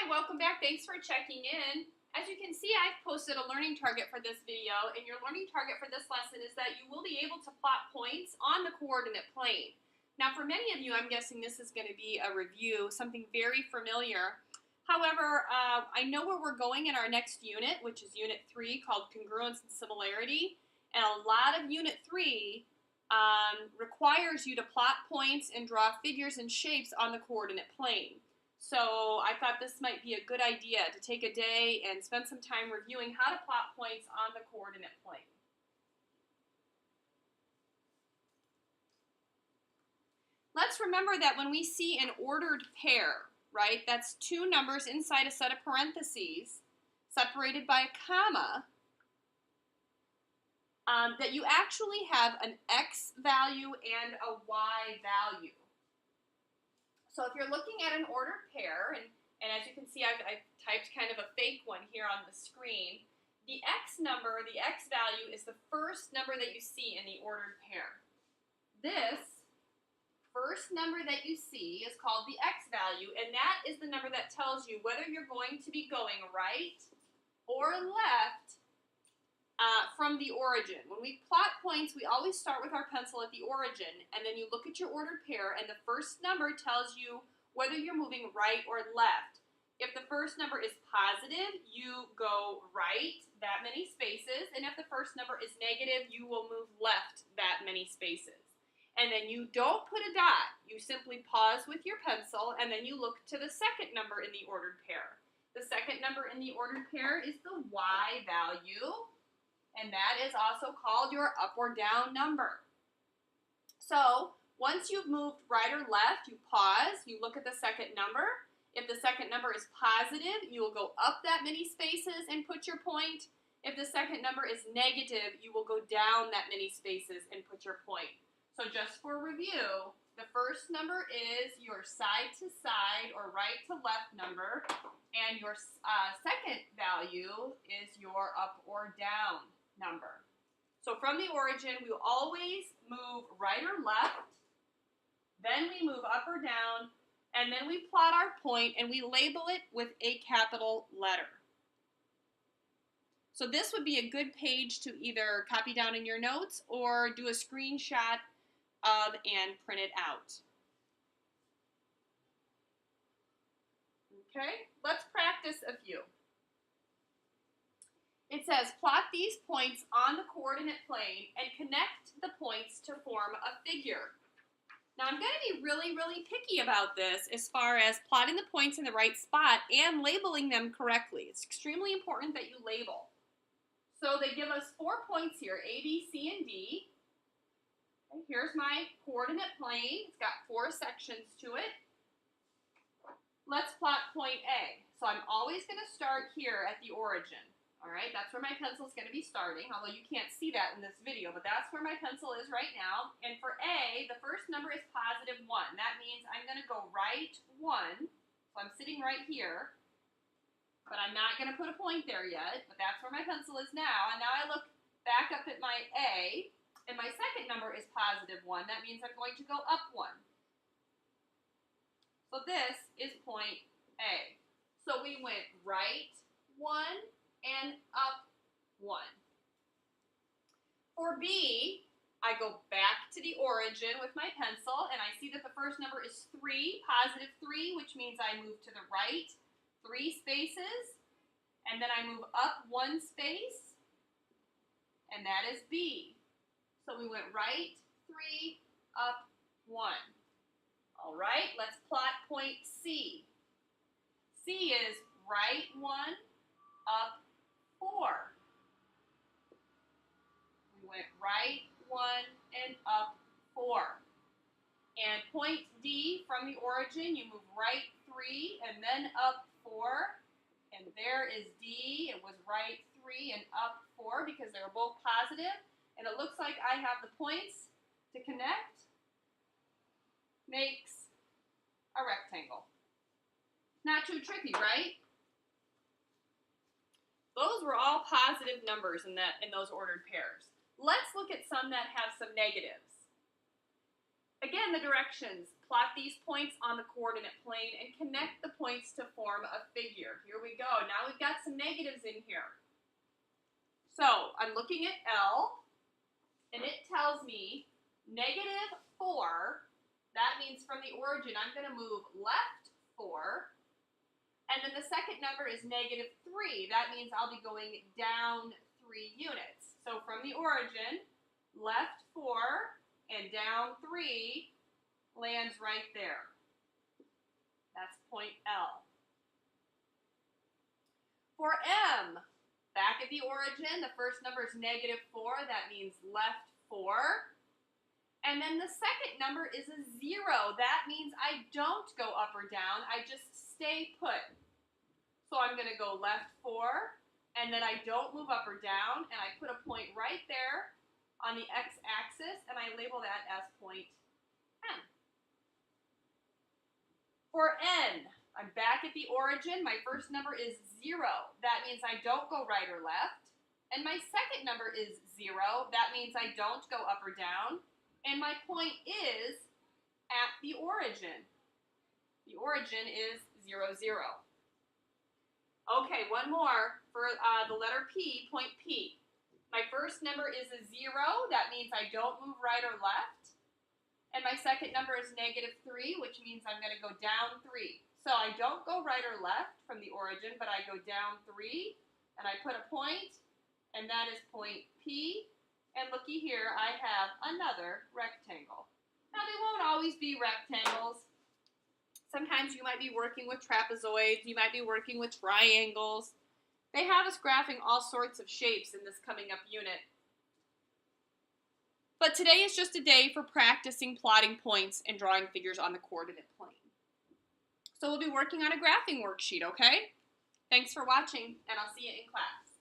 Hi, welcome back. Thanks for checking in. As you can see, I've posted a learning target for this video, and your learning target for this lesson is that you will be able to plot points on the coordinate plane. Now, for many of you, I'm guessing this is going to be a review, something very familiar. However, I know where we're going in our next unit, which is Unit 3, called Congruence and Similarity, and a lot of Unit 3 requires you to plot points and draw figures and shapes on the coordinate plane. So I thought this might be a good idea to take a day and spend some time reviewing how to plot points on the coordinate plane. Let's remember that when we see an ordered pair, right, that's two numbers inside a set of parentheses separated by a comma, that you actually have an x value and a y value. So if you're looking at an ordered pair, and as you can see, I've typed kind of a fake one here on the screen, the x number, the x value, is the first number that you see in the ordered pair. This first number that you see is called the x value, and that is the number that tells you whether you're going to be going right or left from the origin. When we plot points, we always start with our pencil at the origin, and then you look at your ordered pair, and the first number tells you whether you're moving right or left. If the first number is positive, you go right that many spaces, and if the first number is negative, you will move left that many spaces. And then you don't put a dot. You simply pause with your pencil, and then you look to the second number in the ordered pair. The second number in the ordered pair is the y value, and that is also called your up or down number. So once you've moved right or left, you pause, you look at the second number. If the second number is positive, you will go up that many spaces and put your point. If the second number is negative, you will go down that many spaces and put your point. So just for review, the first number is your side to side or right to left number, and your second value is your up or down number. So from the origin, we always move right or left, then we move up or down, and then we plot our point and we label it with a capital letter. So this would be a good page to either copy down in your notes or do a screenshot of and print it out. Okay, let's practice a few. It says, plot these points on the coordinate plane and connect the points to form a figure. Now I'm going to be really, really picky about this as far as plotting the points in the right spot and labeling them correctly. It's extremely important that you label. So they give us 4 points here, A, B, C, and D. Okay, here's my coordinate plane. It's got 4 sections to it. Let's plot point A. So I'm always going to start here at the origin. All right, that's where my pencil is going to be starting, although you can't see that in this video, but that's where my pencil is right now. And for A, the first number is positive 1. That means I'm going to go right 1. So I'm sitting right here, but I'm not going to put a point there yet, but that's where my pencil is now. And now I look back up at my A, and my second number is positive 1. That means I'm going to go up 1. So this is point A. So we went right 1 and up 1. For B, I go back to the origin with my pencil, and I see that the first number is 3, positive 3, which means I move to the right 3 spaces, and then I move up 1 space, and that is B. So we went right 3, up 1. All right, let's plot point C. C is right 1, up 4. We went right 1 and up 4. And point D, from the origin, you move right 3 and then up 4. And there is D. It was right 3 and up 4 because they were both positive. And it looks like I have the points to connect. Makes a rectangle. Not too tricky, right? Those were all positive numbers in those ordered pairs. Let's look at some that have some negatives. Again, the directions. Plot these points on the coordinate plane and connect the points to form a figure. is in here. So I'm looking at L, and it tells me -4. That means from the origin, I'm going to move left 4. And then the second number is -3. That means I'll be going down 3 units. So from the origin, left 4 and down 3 lands right there. That's point L. For M, back at the origin, the first number is -4. That means left 4. And then the second number is a 0. That means I don't go up or down. I just stay put. So I'm going to go left 4, and then I don't move up or down, and I put a point right there on the x-axis, and I label that as point M. For N, I'm back at the origin. My first number is 0. That means I don't go right or left. And my second number is 0. That means I don't go up or down. And my point is at the origin. The origin is 0, 0. Okay, one more for the letter P, point P. My first number is a 0. That means I don't move right or left. And my second number is -3, which means I'm going to go down 3. So I don't go right or left from the origin, but I go down 3, and I put a point, and that is point P. And looky here, I have another rectangle. Now, they won't always be rectangles. Sometimes you might be working with trapezoids. You might be working with triangles. They have us graphing all sorts of shapes in this coming up unit. But today is just a day for practicing plotting points and drawing figures on the coordinate plane. So we'll be working on a graphing worksheet, okay? Thanks for watching, and I'll see you in class.